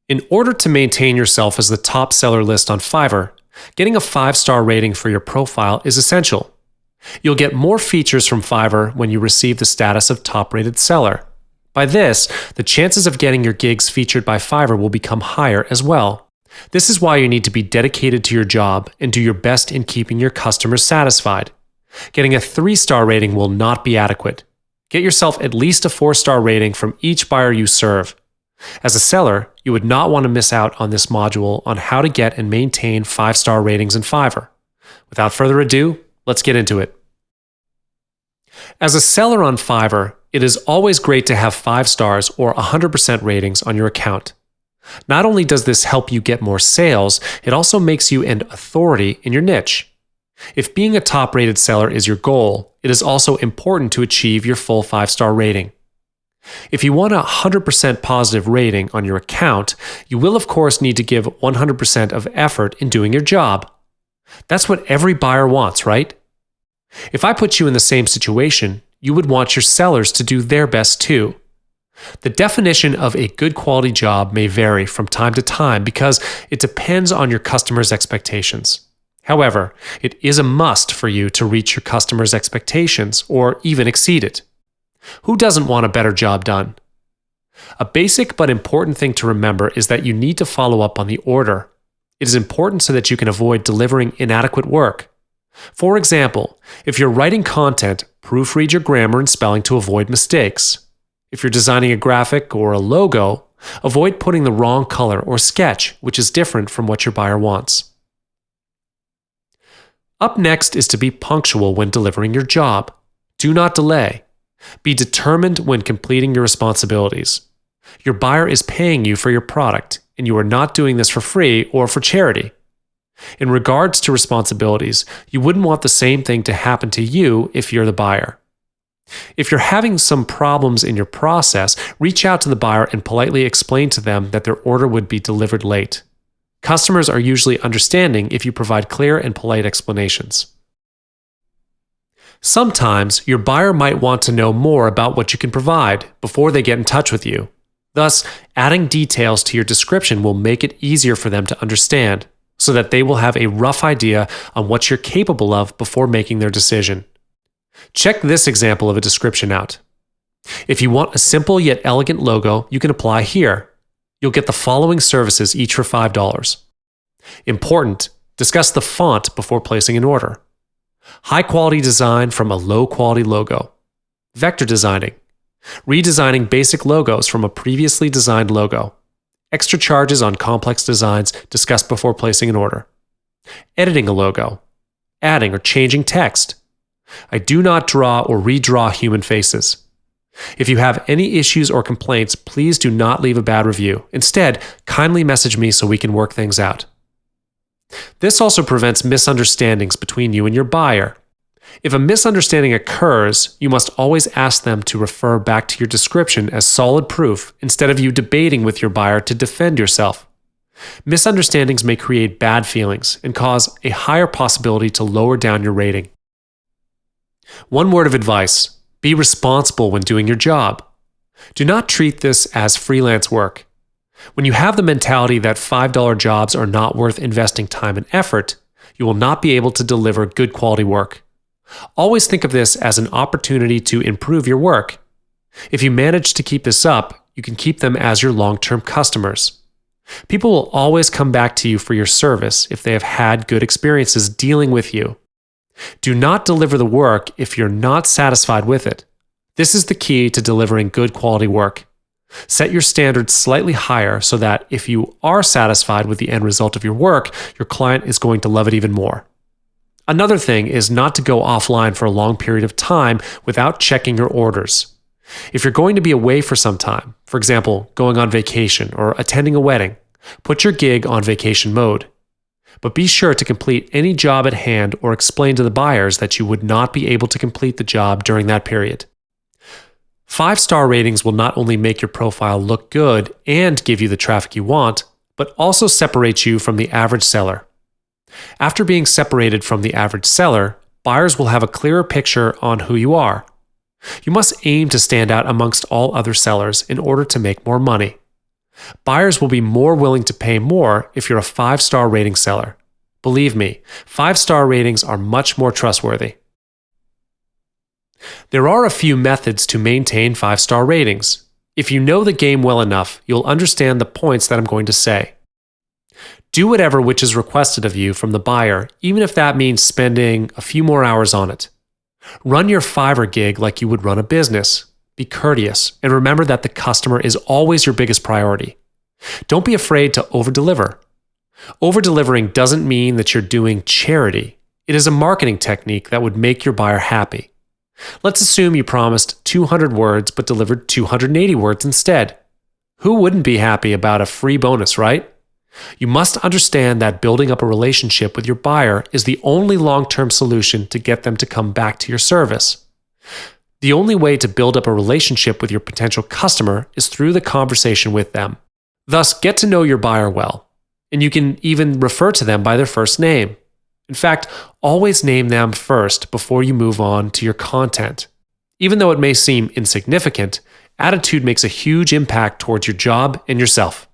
In order to maintain yourself as the top seller list on Fiverr, getting a 5-star rating for your profile is essential. You'll get more features from Fiverr when you receive the status of top-rated seller. By this, the chances of getting your gigs featured by Fiverr will become higher as well. This is why you need to be dedicated to your job and do your best in keeping your customers satisfied. Getting a 3-star rating will not be adequate. Get yourself at least a 4-star rating from each buyer you serve. As a seller, you would not want to miss out on this module on how to get and maintain 5-star ratings in Fiverr. Without further ado, let's get into it. As a seller on Fiverr, it is always great to have 5 stars or 100% ratings on your account. Not only does this help you get more sales, it also makes you an authority in your niche. If being a top-rated seller is your goal, it is also important to achieve your full 5-star rating. If you want a 100% positive rating on your account, you will of course need to give 100% of effort in doing your job. That's what every buyer wants, right? If I put you in the same situation, you would want your sellers to do their best too. The definition of a good quality job may vary from time to time because it depends on your customer's expectations. However, it is a must for you to reach your customer's expectations or even exceed it. Who doesn't want a better job done? A basic but important thing to remember is that you need to follow up on the order. It is important so that you can avoid delivering inadequate work. For example, if you're writing content, proofread your grammar and spelling to avoid mistakes. If you're designing a graphic or a logo, avoid putting the wrong color or sketch, which is different from what your buyer wants. Up next is to be punctual when delivering your job. Do not delay. Be determined when completing your responsibilities. Your buyer is paying you for your product, and you are not doing this for free or for charity. In regards to responsibilities, you wouldn't want the same thing to happen to you if you're the buyer. If you're having some problems in your process, reach out to the buyer and politely explain to them that their order would be delivered late. Customers are usually understanding if you provide clear and polite explanations. Sometimes your buyer might want to know more about what you can provide before they get in touch with you. Thus, adding details to your description will make it easier for them to understand, so that they will have a rough idea on what you're capable of before making their decision. Check this example of a description out. If you want a simple yet elegant logo, you can apply here. You'll get the following services each for $5. Important: discuss the font before placing an order. High quality design from a low quality logo. Vector designing. Redesigning basic logos from a previously designed logo. Extra charges on complex designs discussed before placing an order. Editing a logo. Adding or changing text. I do not draw or redraw human faces. If you have any issues or complaints, please do not leave a bad review. Instead, kindly message me so we can work things out. This also prevents misunderstandings between you and your buyer. If a misunderstanding occurs, you must always ask them to refer back to your description as solid proof instead of you debating with your buyer to defend yourself. Misunderstandings may create bad feelings and cause a higher possibility to lower down your rating. One word of advice: be responsible when doing your job. Do not treat this as freelance work. When you have the mentality that $5 jobs are not worth investing time and effort, you will not be able to deliver good quality work. Always think of this as an opportunity to improve your work. If you manage to keep this up, you can keep them as your long-term customers. People will always come back to you for your service if they have had good experiences dealing with you. Do not deliver the work if you're not satisfied with it. This is the key to delivering good quality work. Set your standards slightly higher so that if you are satisfied with the end result of your work, your client is going to love it even more. Another thing is not to go offline for a long period of time without checking your orders. If you're going to be away for some time, for example, going on vacation or attending a wedding, put your gig on vacation mode. But be sure to complete any job at hand or explain to the buyers that you would not be able to complete the job during that period. 5-star ratings will not only make your profile look good and give you the traffic you want, but also separate you from the average seller. After being separated from the average seller, buyers will have a clearer picture on who you are. You must aim to stand out amongst all other sellers in order to make more money. Buyers will be more willing to pay more if you're a 5-star rating seller. Believe me, 5-star ratings are much more trustworthy. There are a few methods to maintain 5-star ratings. If you know the game well enough, you'll understand the points that I'm going to say. Do whatever which is requested of you from the buyer, even if that means spending a few more hours on it. Run your Fiverr gig like you would run a business. Be courteous, and remember that the customer is always your biggest priority. Don't be afraid to over-deliver. Over-delivering doesn't mean that you're doing charity. It is a marketing technique that would make your buyer happy. Let's assume you promised 200 words but delivered 280 words instead. Who wouldn't be happy about a free bonus, right? You must understand that building up a relationship with your buyer is the only long-term solution to get them to come back to your service. The only way to build up a relationship with your potential customer is through the conversation with them. Thus, get to know your buyer well, and you can even refer to them by their first name. In fact, always name them first before you move on to your content. Even though it may seem insignificant, attitude makes a huge impact towards your job and yourself.